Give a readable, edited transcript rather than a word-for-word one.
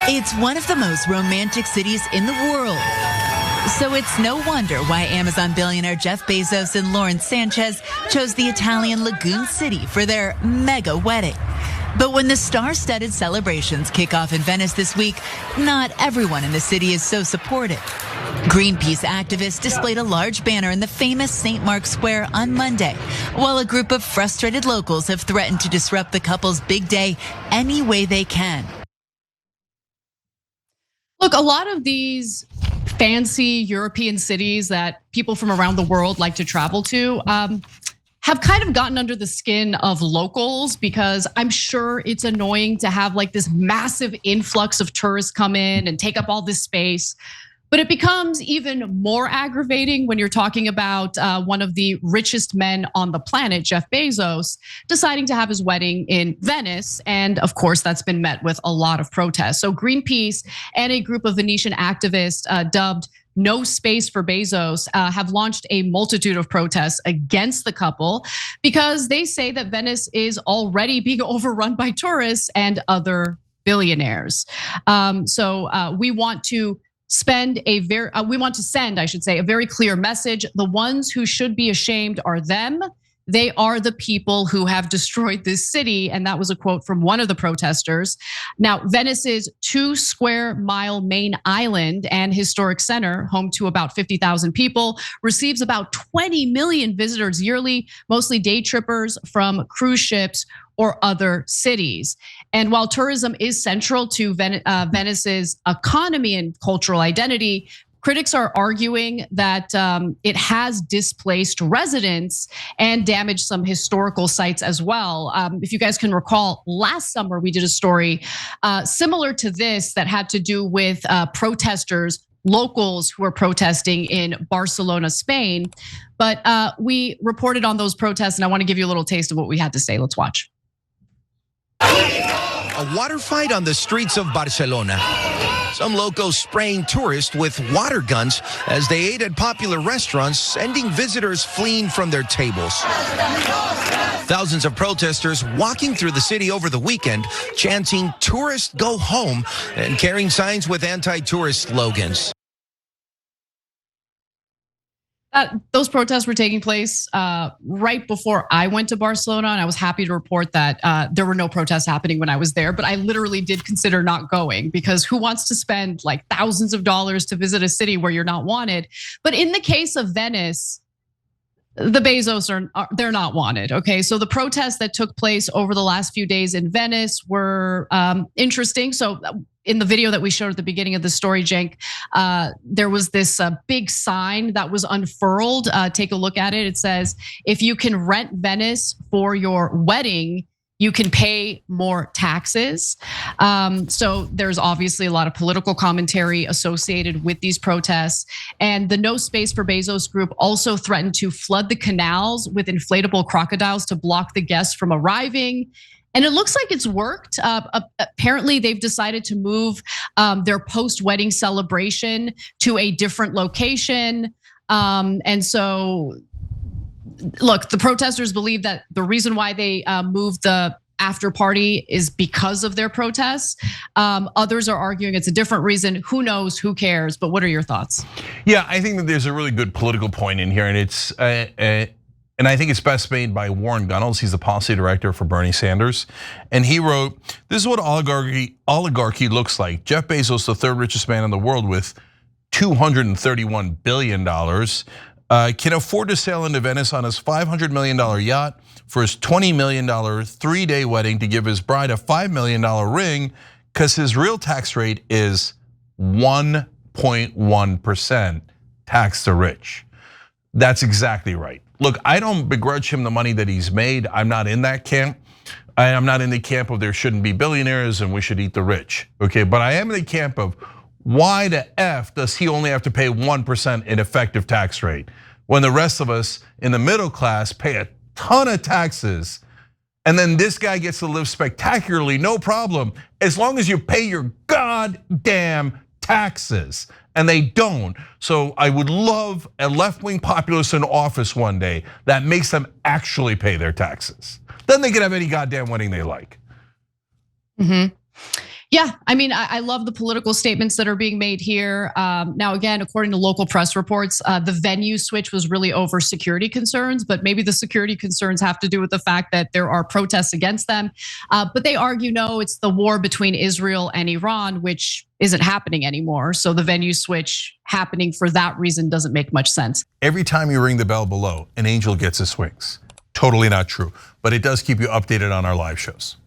It's one of the most romantic cities in the world. So it's no wonder why Amazon billionaire Jeff Bezos and Lauren Sanchez chose the Italian lagoon city for their mega wedding. But when the star-studded celebrations kick off in Venice this week, not everyone in the city is so supportive. Greenpeace activists displayed a large banner in the famous St. Mark's Square on Monday, while a group of frustrated locals have threatened to disrupt the couple's big day any way they can. Look, a lot of these fancy European cities that people from around the world like to travel to have kind of gotten under the skin of locals, because I'm sure it's annoying to have like this massive influx of tourists come in and take up all this space. But it becomes even more aggravating when you're talking about one of the richest men on the planet, Jeff Bezos, deciding to have his wedding in Venice. And of course, that's been met with a lot of protests. So Greenpeace and a group of Venetian activists dubbed No Space for Bezos have launched a multitude of protests against the couple, because they say that Venice is already being overrun by tourists and other billionaires. So we want to send, I should say, a very clear message. The ones who should be ashamed are them. They are the people who have destroyed this city. And that was a quote from one of the protesters. Now, Venice's 2 square mile main island and historic center, home to about 50,000 people, receives about 20 million visitors yearly, mostly day trippers from cruise ships or other cities. And while tourism is central to Venice's economy and cultural identity, critics are arguing that it has displaced residents and damaged some historical sites as well. If you guys can recall, last summer we did a story similar to this that had to do with protesters, locals who are protesting in Barcelona, Spain. But we reported on those protests, and I want to give you a little taste of what we had to say. Let's watch. A water fight on the streets of Barcelona. Some locals spraying tourists with water guns as they ate at popular restaurants, sending visitors fleeing from their tables. Thousands of protesters walking through the city over the weekend, chanting "Tourists go home" and carrying signs with anti-tourist slogans. Those protests were taking place right before I went to Barcelona, and I was happy to report that there were no protests happening when I was there. But I literally did consider not going, because who wants to spend like thousands of dollars to visit a city where you're not wanted? But in the case of Venice, the Bezos they're not wanted. Okay, so the protests that took place over the last few days in Venice were interesting. So in the video that we showed at the beginning of the story, Cenk, there was this big sign that was unfurled. Take a look at it. It says, "If you can rent Venice for your wedding, you can pay more taxes." So there's obviously a lot of political commentary associated with these protests. And the No Space for Bezos group also threatened to flood the canals with inflatable crocodiles to block the guests from arriving. And it looks like it's worked. Apparently, they've decided to move their post-wedding celebration to a different location. And so, look, the protesters believe that the reason why they moved the after party is because of their protests. Others are arguing it's a different reason. Who knows? Who cares? But what are your thoughts? Yeah, I think that there's a really good political point in here, and it's and I think it's best made by Warren Gunnels. He's the policy director for Bernie Sanders. And he wrote, "This is what oligarchy looks like. Jeff Bezos, the third richest man in the world with $231 billion, can afford to sail into Venice on his $500 million yacht for his $20 million 3-day wedding to give his bride a $5 million ring, because his real tax rate is 1.1% tax the rich." That's exactly right. Look, I don't begrudge him the money that he's made. I'm not in that camp. I'm not in the camp of there shouldn't be billionaires and we should eat the rich, okay? But I am in the camp of why the F does he only have to pay 1% in effective tax rate when the rest of us in the middle class pay a ton of taxes, and then this guy gets to live spectacularly, no problem, as long as you pay your goddamn taxes. And they don't. So I would love a left-wing populist in office one day that makes them actually pay their taxes. Then they can have any goddamn wedding they like. Yeah, Yeah, I mean, I love the political statements that are being made here. Now, again, according to local press reports, the venue switch was really over security concerns, but maybe the security concerns have to do with the fact that there are protests against them. But they argue, no, it's the war between Israel and Iran, which isn't happening anymore. So the venue switch happening for that reason doesn't make much sense. Every time you ring the bell below, an angel gets his wings. Totally not true, but it does keep you updated on our live shows.